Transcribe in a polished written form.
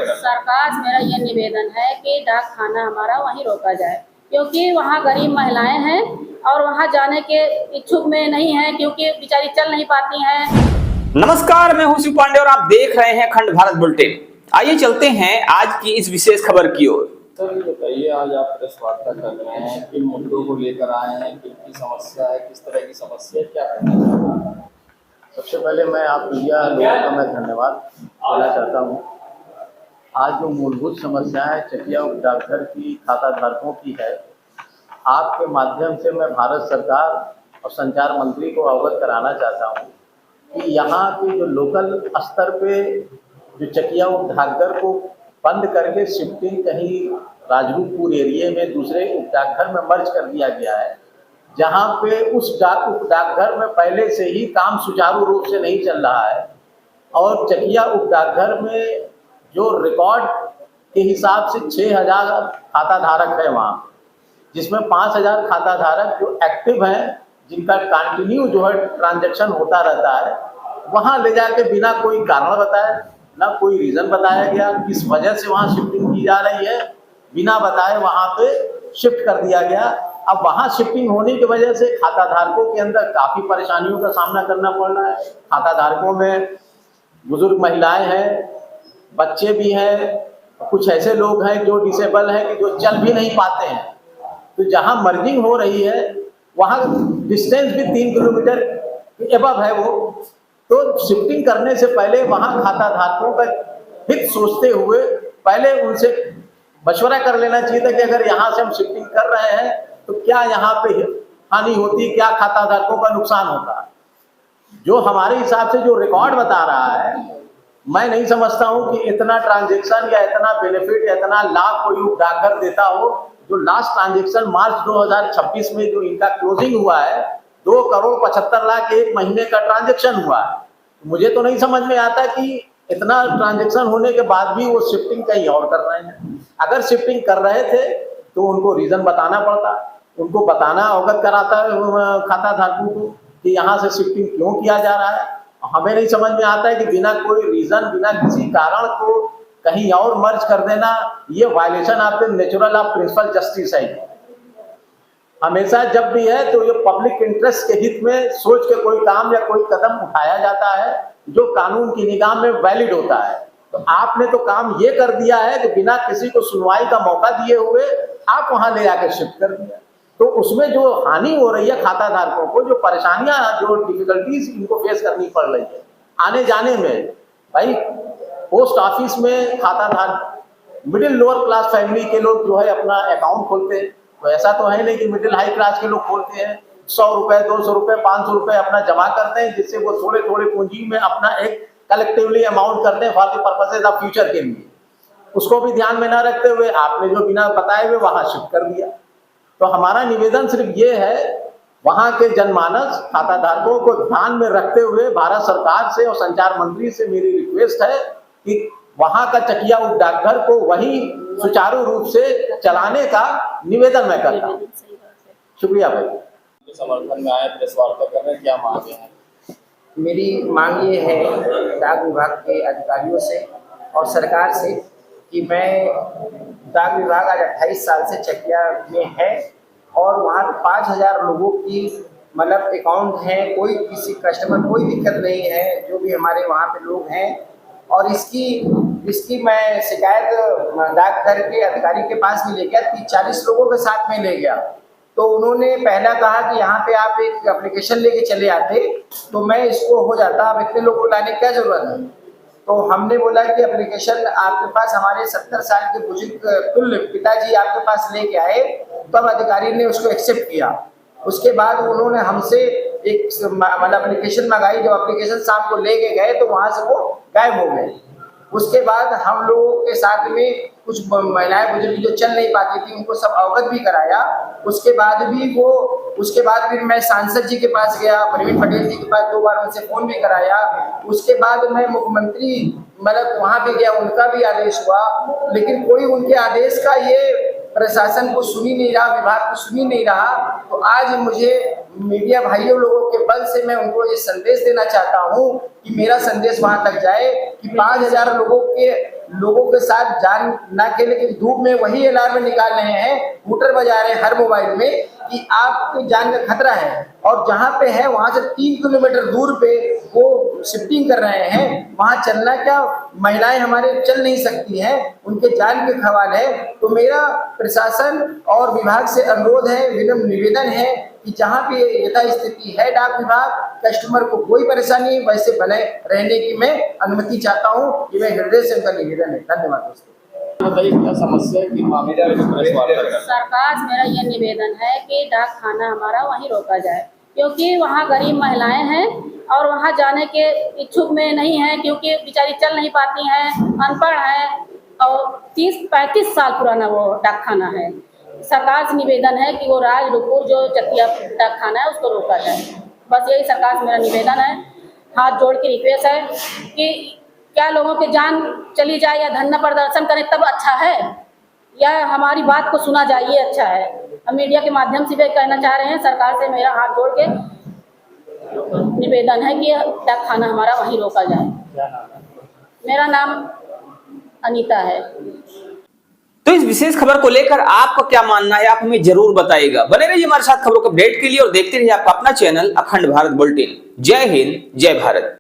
सरकार से मेरा ये निवेदन है कि डाक खाना हमारा वहीं रोका जाए, क्योंकि वहाँ गरीब महिलाएं हैं और वहाँ जाने के इच्छुक में नहीं है, क्योंकि बेचारी चल नहीं पाती हैं। नमस्कार, मैं हूं शिव पांडे और आप देख रहे हैं खंड भारत बुलेटिन। आइए चलते हैं आज की इस विशेष खबर की ओर। सर, ये बताइए, आज आप प्रेस वार्ता कर रहे हैं, किन मुद्दों को लेकर आए हैं, किन समस्या है, किस तरह की समस्या है, क्या कहना चाहते हैं? सबसे पहले मैं आप मीडिया लोगों का मैं धन्यवाद देना चाहता हूँ। आज जो मूलभूत समस्या है चकिया डाकघर की खाता धारकों की है, आपके माध्यम से मैं भारत सरकार और संचार मंत्री को अवगत कराना चाहता हूँ कि यहाँ के जो लोकल स्तर पे जो चकिया डाकघर को बंद करके शिफ्टिंग कहीं राजरूपपुर एरिया में दूसरे डाकघर में मर्ज कर दिया गया है, जहाँ पे उस डाकघर में पहले से ही काम सुचारू रूप से नहीं चल रहा है। और चकिया उप डाकघर में जो रिकॉर्ड के हिसाब से 6000 खाता धारक है वहाँ, जिसमें 5000 खाता धारक जो एक्टिव हैं, जिनका कंटिन्यू जो है ट्रांजैक्शन होता रहता है, वहाँ ले जाके बिना कोई कारण बताए, ना कोई रीज़न बताया गया किस वजह से वहाँ शिफ्टिंग की जा रही है, बिना बताए वहाँ पे शिफ्ट कर दिया गया। अब वहाँ शिफ्टिंग होने की वजह से खाता धारकों के अंदर काफ़ी परेशानियों का सामना करना पड़ रहा है। खाता धारकों में बुजुर्ग महिलाएं हैं, बच्चे भी हैं, कुछ ऐसे लोग हैं जो डिसेबल हैं कि जो चल भी नहीं पाते हैं। तो जहाँ मर्जिंग हो रही है वहाँ डिस्टेंस भी 3 किलोमीटर एबव है वो, तो शिफ्टिंग करने से पहले वहाँ खाता धारकों का हित सोचते हुए पहले उनसे मशवरा कर लेना चाहिए था कि अगर यहाँ से हम शिफ्टिंग कर रहे हैं तो क्या यहाँ पे हानि होती, क्या खाता धारकों का नुकसान होता। जो हमारे हिसाब से जो रिकॉर्ड बता रहा है, मैं नहीं समझता हूँ कि इतना ट्रांजैक्शन या इतना बेनिफिट या इतना लाभ कोई डाकघर देता हो। जो लास्ट ट्रांजैक्शन मार्च 2026 में जो इनका क्लोजिंग हुआ है, 2,75,00,000 एक महीने का ट्रांजैक्शन हुआ है। मुझे तो नहीं समझ में आता कि इतना ट्रांजैक्शन होने के बाद भी वो शिफ्टिंग कहीं और कर रहे हैं। अगर शिफ्टिंग कर रहे थे तो उनको रीजन बताना पड़ता, उनको बताना, अवगत कराता खाता धारकों को कि यहाँ से शिफ्टिंग क्यों किया जा रहा है। हमें नहीं समझ में आता है कि बिना कोई रीजन, बिना किसी कारण को कहीं और मर्ज कर देना, ये violation of the natural of principle justice है। हमेशा जब भी है तो ये पब्लिक इंटरेस्ट के हित में सोच के कोई काम या कोई कदम उठाया जाता है जो कानून की निगाह में वैलिड होता है। तो आपने तो काम ये कर दिया है कि बिना किसी को सुनवाई का मौका दिए हुए आप वहां ले जाकर शिफ्ट कर दिया। तो उसमें जो हानि हो रही है खाता धारकों को, जो परेशानियां, जो डिफिकल्टीज इनको फेस करनी पड़ रही है आने जाने में। भाई पोस्ट ऑफिस में खाता धारक मिडिल लोअर क्लास फैमिली के लोग जो है अपना अकाउंट खोलते हैं, तो ऐसा तो है नहीं कि मिडिल हाई क्लास के लोग खोलते हैं। 100 रुपए, 200 रुपए, 500 रुपए अपना जमा करते हैं, जिससे वो थोड़े थोड़े पूंजी में अपना एक कलेक्टिवली अमाउंट करते हैं for the purposes of future के लिए। उसको भी ध्यान में ना रखते हुए आपने जो बिना बताए हुए वहां शिफ्ट कर दिया। तो हमारा निवेदन सिर्फ ये है, वहां के जनमानस खाता धारकों को ध्यान में रखते हुए भारत सरकार से और संचार मंत्री से मेरी रिक्वेस्ट है कि वहां का चकिया उप डाकघर को वही सुचारू रूप से चलाने का निवेदन मैं करता हूँ। शुक्रिया भाई। समर्थन में आए, प्रेस वार्ता कर रहे हैं, क्या मांगे हैं? मेरी मांग ये है डाक विभाग के अधिकारियों से और सरकार से कि मैं डाक विभाग आज 28 साल से चकिया में है और वहाँ 5000 लोगों की मतलब अकाउंट हैं, कोई किसी कस्टमर कोई दिक्कत नहीं है, जो भी हमारे वहाँ पे लोग हैं। और इसकी मैं शिकायत डाकघर के अधिकारी के पास भी ले गया, 30-40 लोगों के साथ में ले गया। तो उन्होंने पहला कहा कि यहाँ पे आप एक एप्लीकेशन लेके चले आते तो मैं इसको हो जाता, अब इतने लोग को लाने की क्या जरूरत है। तो हमने बोला कि एप्लीकेशन आपके पास, हमारे 70 साल के बुजुर्ग तुल्य पिताजी आपके पास लेके आए, तब अधिकारी ने उसको एक्सेप्ट किया। उसके बाद उन्होंने हमसे एक मतलब एप्लीकेशन मंगाई, जब एप्लीकेशन शाम को लेके गए तो वहाँ से वो गायब हो गए। उसके बाद हम लोगों के साथ में कुछ महिलाएं बुजुर्ग जो चल नहीं पाती थी उनको सब अवगत भी कराया। उसके बाद भी मैं सांसद जी के पास गया, प्रवीण पटेल जी के पास 2 बार उनसे फोन भी कराया। उसके बाद मैं मुख्यमंत्री मतलब वहाँ भी गया, उनका भी आदेश हुआ, लेकिन कोई उनके आदेश का ये प्रशासन को सुनी नहीं रहा, विभाग को सुनी नहीं रहा। तो आज मुझे मीडिया भाइयों लोगों के बल से मैं उनको ये संदेश देना चाहता हूँ कि मेरा संदेश वहां तक जाए कि 5000 लोगों के साथ जान ना खेले कि धूप में वही अलार्म निकाल रहे हैं, हूटर बजा रहे हैं हर मोबाइल में कि आपकी जान का खतरा है, और जहाँ पे है वहां से 3 किलोमीटर दूर पे वो शिफ्टिंग कर रहे हैं। वहां चलना क्या, महिलाएं हमारे चल नहीं सकती हैं, उनके जान के खवाल है। तो मेरा प्रशासन और विभाग से अनुरोध है, विनम्र निवेदन है कि जहाँ भी यथा स्थिति है डाक विभाग, कस्टमर को कोई परेशानी वैसे बने रहने की मैं अनुमति चाहता हूँ। ये मैं हृदय से उनका निवेदन है। धन्यवाद दोस्तों। बताइए क्या समस्या है कि मामले में प्रेस वार्ता कर रहे हैं? सरकार से मेरा ये निवेदन है कि डाक खाना हमारा वहीं रोका जाए, क्योंकि वहाँ गरीब महिलाएं हैं और वहाँ जाने के इच्छुक में नहीं है, क्योंकि बेचारी चल नहीं पाती हैं, अनपढ़ हैं और 30-35 साल पुराना वो डाक खाना है। सरकार से निवेदन है कि वो राजरुपुर जो चकिया डाक खाना है उसको रोका जाए। बस यही सरकार से मेरा निवेदन है, हाथ जोड़ के रिक्वेस्ट है कि क्या लोगों की जान चली जाए या धरना प्रदर्शन करें तब अच्छा है, या हमारी बात को सुना जाए ये अच्छा है। हम मीडिया के माध्यम से भी कहना चाह रहे हैं, सरकार से मेरा हाथ जोड़ के निवेदन है कि डाक खाना हमारा वहीं रोका जाए। मेरा नाम अनीता है। तो इस विशेष खबर को लेकर आपका क्या मानना है, आप हमें जरूर बताइएगा। बने रहिए हमारे साथ खबरों को अपडेट के लिए और देखते रहिए आपका अपना चैनल अखंड भारत बुलेटिन। जय हिंद, जय भारत।